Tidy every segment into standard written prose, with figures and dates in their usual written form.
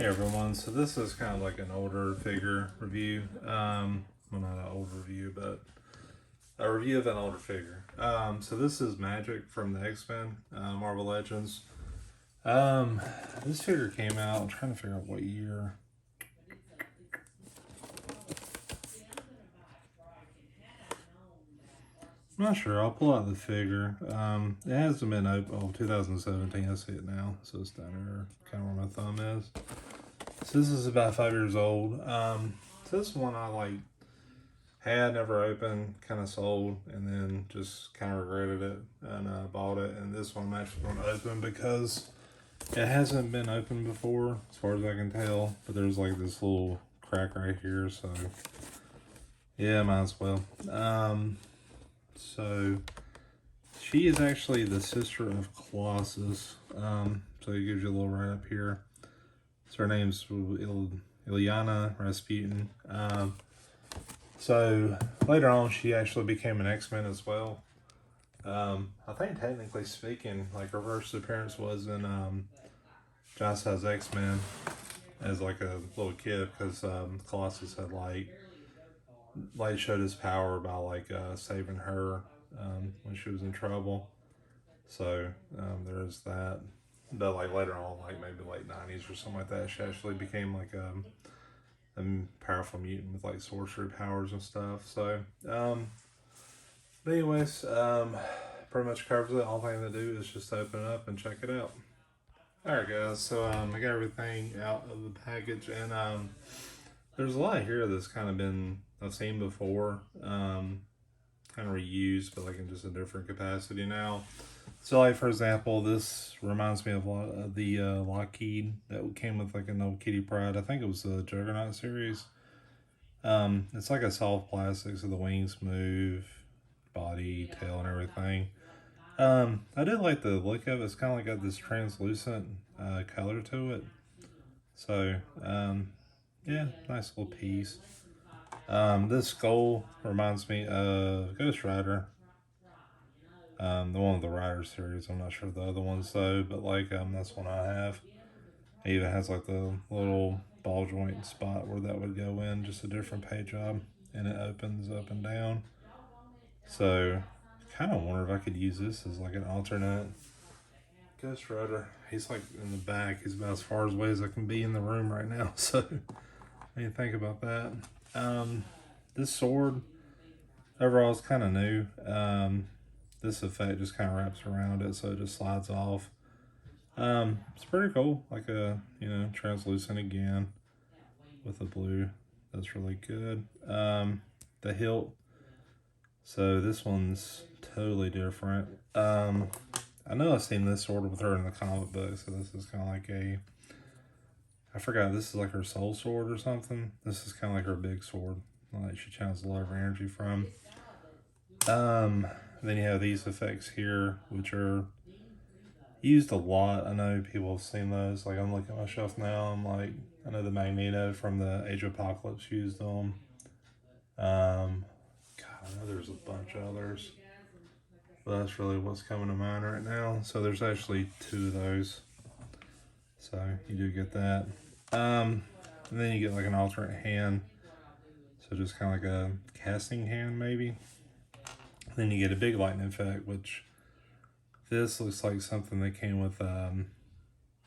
Hey everyone, so this is kind of like an older figure review. Well, not an old review, but a review of an older figure. So this is Magik from the X-Men, Marvel Legends. Um, this figure came out, I'm trying to figure out what year. I'm not sure, I'll pull out the figure. It hasn't been open, 2017, I see it now. So it's down there, kind of where my thumb is. So this is about 5 years old. So this one I had never opened, kind of sold, and then just kind of regretted it and bought it. And this one I'm actually going to open because it hasn't been opened before, as far as I can tell. But there's like this little crack right here, so yeah, might as well. So she is actually the Sister of Colossus. So it gives you a little right up here. So her name's Ilyana Rasputin. So later on, she actually became an X-Men as well. I think technically speaking, like her first appearance was in John Size X-Men as like a little kid, because Colossus had showed his power by saving her when she was in trouble. So there is that. But like later on, like maybe late 90s or something like that, she actually became like a powerful mutant with like sorcery powers and stuff. So, but anyways, pretty much covers it. All I have to do is just open it up and check it out. Alright guys, so I got everything out of the package, and there's a lot here that's kind of been I've seen before, kind of reused, but like in just a different capacity now. So like for example, this reminds me of a lot of the Lockheed that came with like an old Kitty Pryde. I think it was the Juggernaut series. It's like a soft plastic, so the wings move, body, tail, and everything. I did like the look of it. It's kind of like got this translucent color to it. So, yeah, nice little piece. This skull reminds me of Ghost Rider. The one with the Rider series. I'm not sure the other ones though, but that's one I have. It even has like the little ball joint spot where that would go in, just a different paint job, and it opens up and down. So, kind of wonder if I could use this as like an alternate Ghost Rider. He's like in the back. He's about as far away as I can be in the room right now. So, I need to think about that. This sword overall is kind of new. This effect just kind of wraps around it, so it just slides off. It's pretty cool, like a translucent again with the blue. That's really good. The hilt. So this one's totally different. I know I've seen this sword with her in the comic book, so this is kind of like I forgot, this is like her soul sword or something. This is kind of like her big sword, like she channels a lot of her energy from. Then you have these effects here, which are used a lot. I know people have seen those. Like I'm looking at my shelf now. I'm like, I know the Magneto from the Age of Apocalypse used them. God, I know there's a bunch of others, but that's really what's coming to mind right now. So there's actually 2 of those. So you do get that. And then you get like an alternate hand. So just kind of like a casting hand maybe. Then you get a big lightning effect, which this looks like something that came with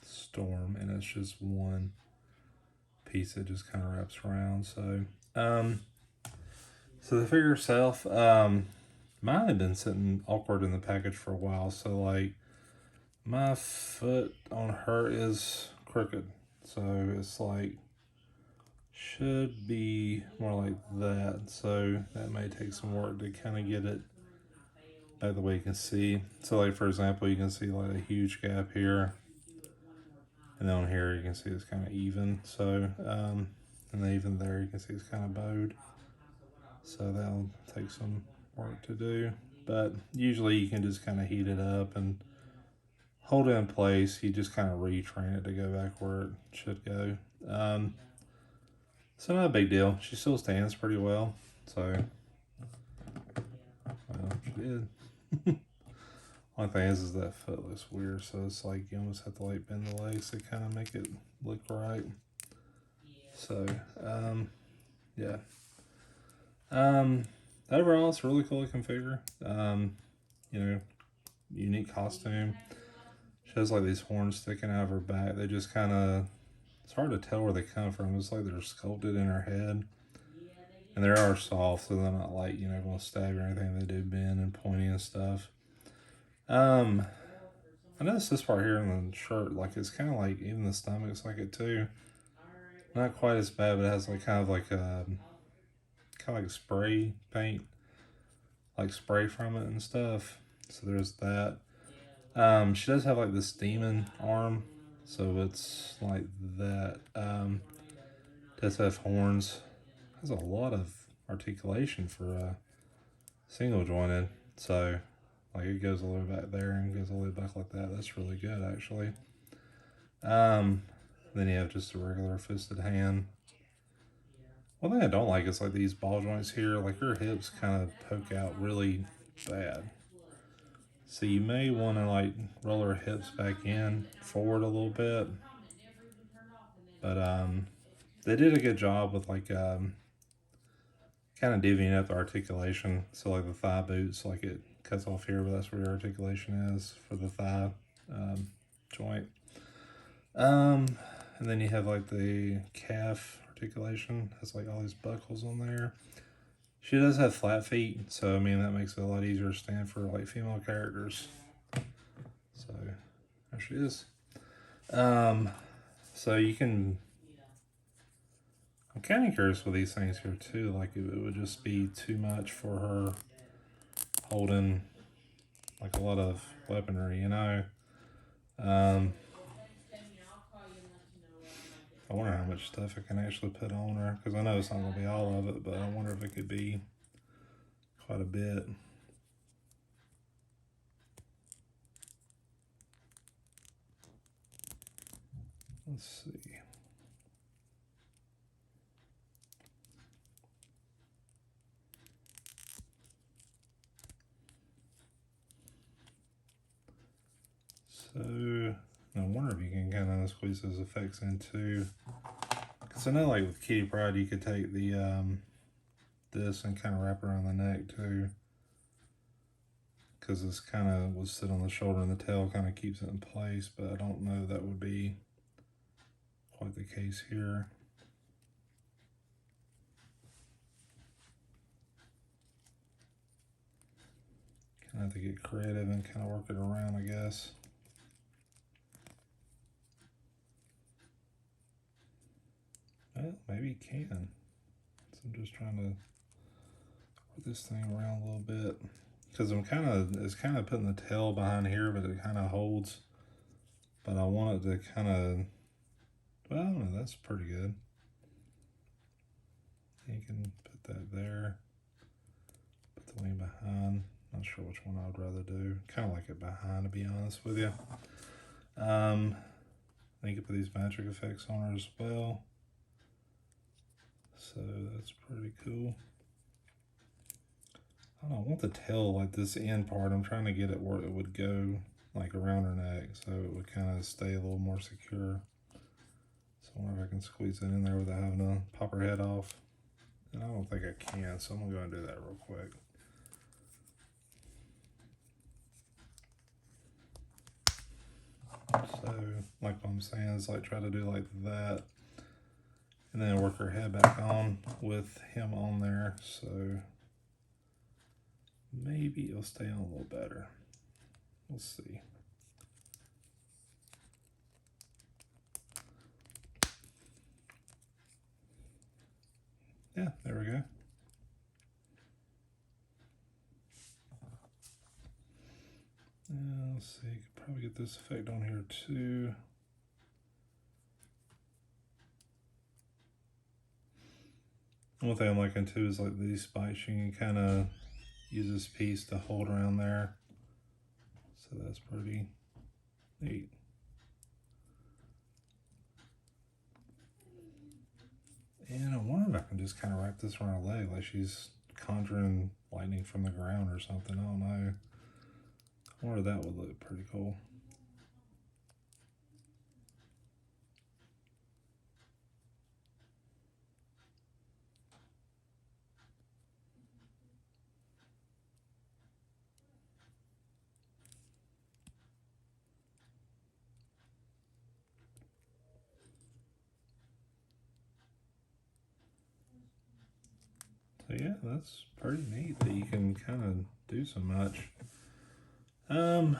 Storm, and it's just one piece that just kind of wraps around. So, so the figure itself, mine had been sitting awkward in the package for a while. So like, my foot on her is crooked, so it's like should be more like that. So that may take some work to kind of get it back the way you can see. So like for example, you can see like a huge gap here. And then on here you can see it's kind of even. So, and then even there you can see it's kind of bowed. So that'll take some work to do. But usually you can just kind of heat it up and hold it in place. You just kind of retrain it to go back where it should go. So not a big deal. She still stands pretty well. So, well, she did. One thing is that foot looks weird, so it's like you almost have to like bend the legs to kind of make it look right. So, yeah. Overall, it's a really cool looking figure. You know, unique costume. She has like these horns sticking out of her back. They just kind of, it's hard to tell where they come from. It's like they're sculpted in her head. And they are soft, so they're not like, you know, going to stab or anything. They do bend and pointy and stuff. I noticed this part here in the shirt, like it's kind of like, even the stomach's like it too. Not quite as bad, but it has like kind of like a, kind of like spray paint, like spray from it and stuff. So there's that. She does have like this demon arm, so it's like that. Does have horns. Has a lot of articulation for a single jointed. So like it goes all the way back there and goes all the way back like that. That's really good actually. Then you have just a regular fisted hand. One thing I don't like is like these ball joints here. Like her hips kind of poke out really bad. So you may want to like roll her hips back in forward a little bit. But they did a good job with like kind of divvying up the articulation. So like the thigh boots, like it cuts off here, but that's where the articulation is for the thigh joint. And then you have like the calf articulation. Has like all these buckles on there. She does have flat feet, so I mean that makes it a lot easier to stand for like female characters. So there she is. So you can. I'm kind of curious with these things here too. Like it would just be too much for her holding like a lot of weaponry, you know. I wonder how much stuff I can actually put on her, because I know it's not going to be all of it, but I wonder if it could be quite a bit. Let's see. So I wonder if you can kind of squeeze those effects in too. Because I know like with Kitty Pryde you could take the this and kind of wrap around the neck too. Because this kind of would sit on the shoulder and the tail kind of keeps it in place, but I don't know that would be quite the case here. Kind of have to get creative and kind of work it around, I guess. Well, maybe you can. So I'm just trying to work this thing around a little bit. Because it's kind of putting the tail behind here, but it kind of holds. But I want it to kind of, well, no, that's pretty good. You can put that there. Put the wing behind. Not sure which one I would rather do. Kind of like it behind, to be honest with you. You can put these magic effects on her as well. So that's pretty cool. I don't want the tail like this end part. I'm trying to get it where it would go like around her neck, so it would kind of stay a little more secure. So I wonder if I can squeeze it in there without having to pop her head off. And I don't think I can, so I'm gonna go and do that real quick. So like what I'm saying is like try to do like that, and then work her head back on with him on there. So maybe it'll stay on a little better. We'll see. Yeah, there we go. Let's see, could probably get this effect on here too. One thing I'm liking too is like these spikes, you can kind of use this piece to hold around there. So that's pretty neat. And I wonder if I can just kind of wrap this around her leg like she's conjuring lightning from the ground or something. I don't know. I Or that would look pretty cool. So yeah, that's pretty neat that you can kind of do so much. Not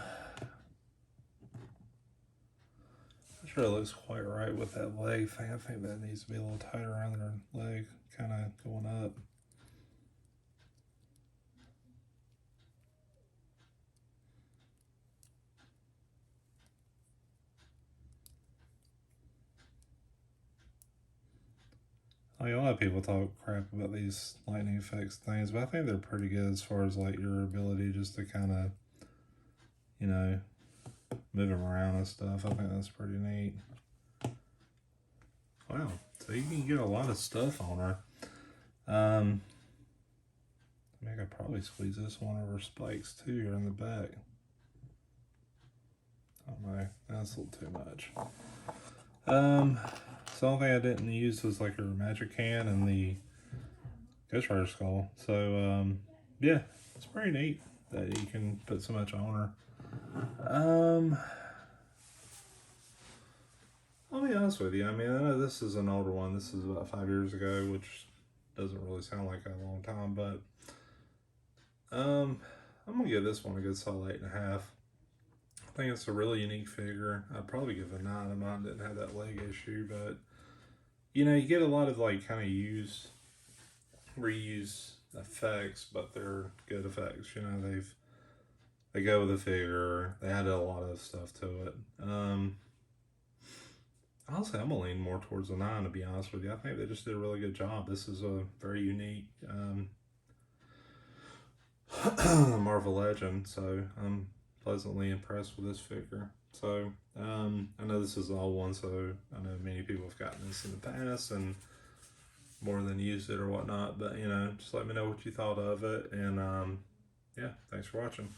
sure it looks quite right with that leg thing. I think that needs to be a little tighter around their leg, kind of going up. Like a lot of people talk crap about these lightning effects things, but I think they're pretty good as far as like your ability just to kind of, you know, move them around and stuff. I think that's pretty neat. Wow, so you can get a lot of stuff on her. I could probably squeeze this one over spikes too here in the back. Oh no, that's a little too much. So the only thing I didn't use was like her magic can and the Ghost Rider skull. So yeah, it's pretty neat that you can put so much on her. I'll be honest with you. I mean, I know this is an older one. This is about 5 years ago, which doesn't really sound like a long time, but I'm gonna give this one a good solid 8.5. I think it's a really unique figure. I'd probably give it a 9. Mine didn't have that leg issue, but you know, you get a lot of like kind of reuse effects, but they're good effects. You know, they go with the figure. They added a lot of stuff to it. Honestly, I'm gonna lean more towards a 9, to be honest with you. I think they just did a really good job. This is a very unique Marvel Legend, so I'm pleasantly impressed with this figure. So I know this is an old one, so I know many people have gotten this in the past and more than used it or whatnot, but you know, just let me know what you thought of it, and yeah, thanks for watching.